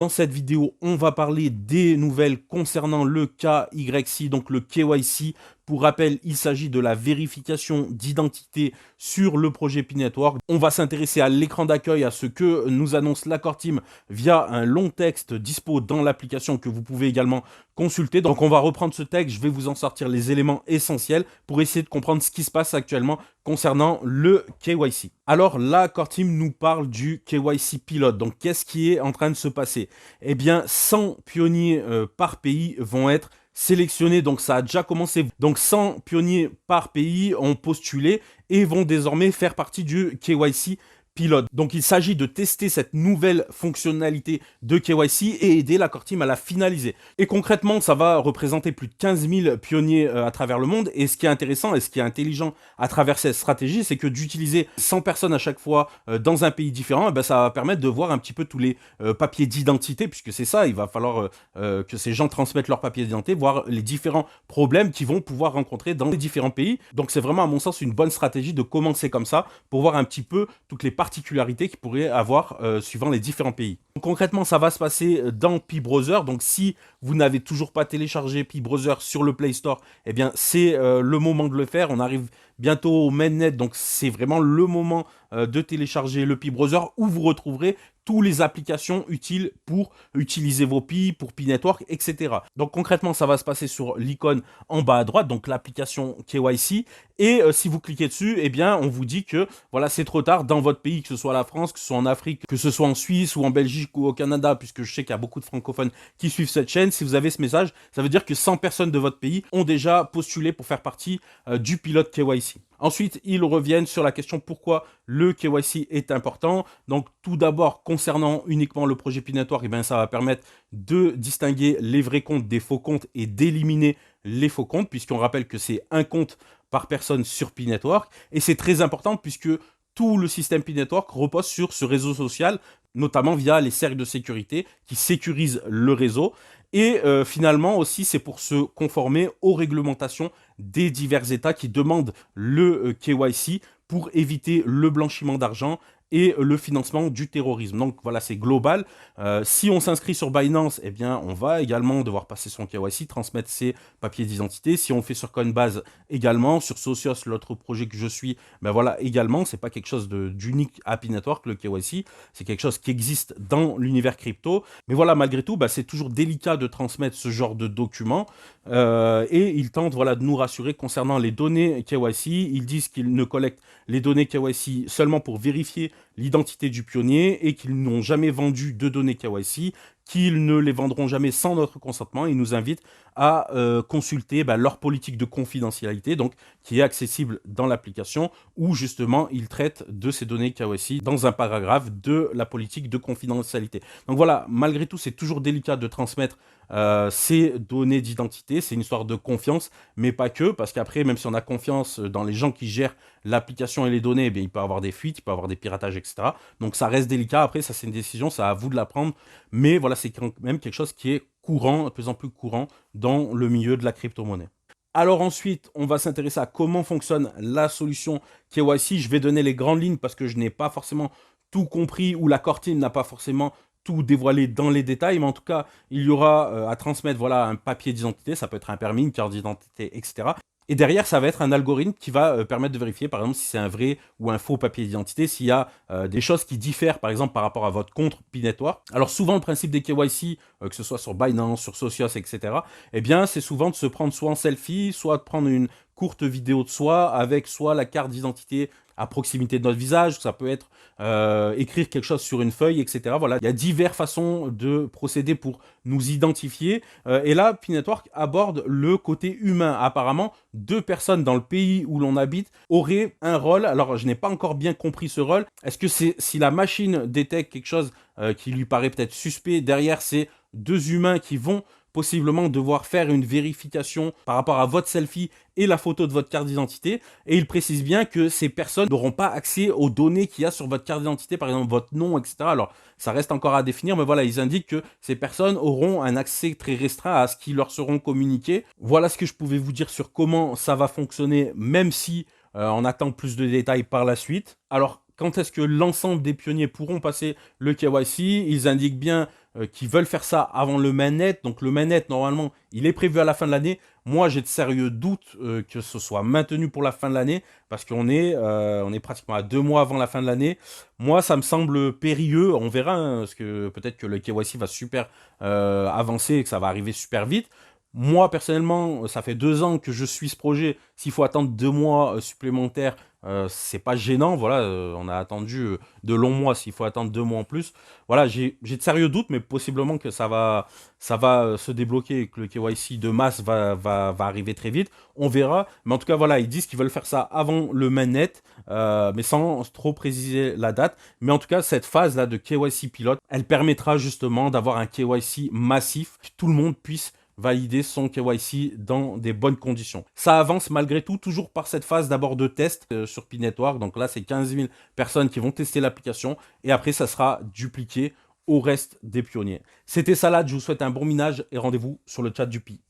Dans cette vidéo, on va parler des nouvelles concernant le KYC, donc le KYC. Pour rappel, il s'agit de la vérification d'identité sur le projet P-Network. On va s'intéresser à l'écran d'accueil, à ce que nous annonce la Core Team via un long texte dispo dans l'application que vous pouvez également consulter. Donc on va reprendre ce texte, je vais vous en sortir les éléments essentiels pour essayer de comprendre ce qui se passe actuellement concernant le KYC. Alors la Core Team nous parle du KYC pilote. Donc qu'est-ce qui est en train de se passer? Eh bien 100 pionniers par pays vont être sélectionnés, donc ça a déjà commencé. Donc 100 pionniers par pays ont postulé et vont désormais faire partie du KYC pilote. Donc il s'agit de tester cette nouvelle fonctionnalité de KYC et aider la Core Team à la finaliser. Et concrètement, ça va représenter plus de 15 000 pionniers à travers le monde. Et ce qui est intéressant et ce qui est intelligent à travers cette stratégie, c'est que d'utiliser 100 personnes à chaque fois dans un pays différent, eh ben, ça va permettre de voir un petit peu tous les papiers d'identité, puisque c'est ça, il va falloir que ces gens transmettent leurs papiers d'identité, voir les différents problèmes qu'ils vont pouvoir rencontrer dans les différents pays. Donc c'est vraiment à mon sens une bonne stratégie de commencer comme ça pour voir un petit peu toutes les particularités qu'il pourrait avoir suivant les différents pays. Donc, concrètement, ça va se passer dans Pi-Browser. Donc si vous n'avez toujours pas téléchargé Pi-Browser sur le Play Store, eh bien c'est le moment de le faire. On arrive bientôt au mainnet, donc c'est vraiment le moment de télécharger le Pi-Browser où vous retrouverez toutes les applications utiles pour utiliser vos Pi, pour Pi-Network, etc. Donc concrètement, ça va se passer sur l'icône en bas à droite, donc l'application KYC. Et si vous cliquez dessus, eh bien, on vous dit que voilà, c'est trop tard dans votre pays, que ce soit la France, que ce soit en Afrique, que ce soit en Suisse ou en Belgique ou au Canada, puisque je sais qu'il y a beaucoup de francophones qui suivent cette chaîne. Si vous avez ce message, ça veut dire que 100 personnes de votre pays ont déjà postulé pour faire partie du pilote KYC. Ensuite, ils reviennent sur la question pourquoi le KYC est important. Donc, tout d'abord, concernant uniquement le projet P-Network, eh bien, ça va permettre de distinguer les vrais comptes des faux comptes et d'éliminer les faux comptes, puisqu'on rappelle que c'est un compte par personne sur P-Network. Et c'est très important puisque tout le système P-Network repose sur ce réseau social, notamment via les cercles de sécurité qui sécurisent le réseau. Et finalement aussi, c'est pour se conformer aux réglementations des divers États qui demandent le KYC pour éviter le blanchiment d'argent et le financement du terrorisme. Donc voilà, c'est global. Si on s'inscrit sur Binance, eh bien, on va également devoir passer son KYC, transmettre ses papiers d'identité. Si on fait sur Coinbase également, sur Socios, l'autre projet que je suis, ben voilà, également, c'est pas quelque chose d'unique à P-Network, le KYC, c'est quelque chose qui existe dans l'univers crypto. Mais voilà, malgré tout, ben, c'est toujours délicat de transmettre ce genre de documents. Et ils tentent voilà, de nous rassurer concernant les données KYC. Ils disent qu'ils ne collectent les données KYC seulement pour vérifier l'identité du pionnier et qu'ils n'ont jamais vendu de données KYC, qu'ils ne les vendront jamais sans notre consentement. Ils nous invitent à consulter leur politique de confidentialité, donc qui est accessible dans l'application, où justement ils traitent de ces données KYC dans un paragraphe de la politique de confidentialité. Donc voilà, malgré tout, c'est toujours délicat de transmettre ces données d'identité, c'est une histoire de confiance, mais pas que, parce qu'après, même si on a confiance dans les gens qui gèrent l'application et les données, eh bien, il peut y avoir des fuites, il peut y avoir des piratages, etc. Donc ça reste délicat, après, ça c'est une décision, c'est à vous de la prendre, mais voilà, c'est quand même quelque chose qui est courant, de plus en plus courant dans le milieu de la crypto-monnaie. Alors ensuite, on va s'intéresser à comment fonctionne la solution KYC. Je vais donner les grandes lignes parce que je n'ai pas forcément tout compris ou la Core Team n'a pas forcément tout dévoilé dans les détails, mais en tout cas, il y aura à transmettre voilà, un papier d'identité, ça peut être un permis, une carte d'identité, etc. Et derrière, ça va être un algorithme qui va permettre de vérifier, par exemple, si c'est un vrai ou un faux papier d'identité, s'il y a des choses qui diffèrent, par exemple, par rapport à votre compte P-Network. Alors souvent, le principe des KYC, que ce soit sur Binance, sur Socios, etc., eh bien, c'est souvent de se prendre soit en selfie, soit de prendre une courte vidéo de soi avec soit la carte d'identité à proximité de notre visage, ça peut être écrire quelque chose sur une feuille, etc. Voilà, il y a diverses façons de procéder pour nous identifier. Et là, P-Network aborde le côté humain. Apparemment, 2 personnes dans le pays où l'on habite auraient un rôle. Alors, je n'ai pas encore bien compris ce rôle. Est-ce que c'est si la machine détecte quelque chose qui lui paraît peut-être suspect, derrière, c'est 2 humains qui vont possiblement devoir faire une vérification par rapport à votre selfie et la photo de votre carte d'identité. Et il précise bien que ces personnes n'auront pas accès aux données qu'il y a sur votre carte d'identité, par exemple votre nom, etc. Alors, ça reste encore à définir, mais voilà, ils indiquent que ces personnes auront un accès très restreint à ce qui leur seront communiqués. Voilà ce que je pouvais vous dire sur comment ça va fonctionner, même si on attend plus de détails par la suite. Alors, quand est-ce que l'ensemble des pionniers pourront passer le KYC? Ils indiquent bien qui veulent faire ça avant le mainnet. Donc le mainnet, normalement, il est prévu à la fin de l'année. Moi, j'ai de sérieux doutes que ce soit maintenu pour la fin de l'année, parce on est pratiquement à 2 mois avant la fin de l'année. Moi, ça me semble périlleux. On verra, hein, parce que peut-être que le KYC va super avancer et que ça va arriver super vite. Moi, personnellement, ça fait 2 ans que je suis ce projet. S'il faut attendre 2 mois supplémentaires, c'est pas gênant. Voilà, on a attendu de longs mois. S'il faut attendre 2 mois en plus, voilà, j'ai de sérieux doutes, mais possiblement que ça va se débloquer et que le KYC de masse va arriver très vite. On verra. Mais en tout cas, voilà, ils disent qu'ils veulent faire ça avant le mainnet, mais sans trop préciser la date. Mais en tout cas, cette phase-là de KYC pilote, elle permettra justement d'avoir un KYC massif, que tout le monde puisse valider son KYC dans des bonnes conditions. Ça avance malgré tout, toujours par cette phase d'abord de test sur P-Network. Donc là, c'est 15 000 personnes qui vont tester l'application et après, ça sera dupliqué au reste des pionniers. C'était Salade, je vous souhaite un bon minage et rendez-vous sur le chat du Pi.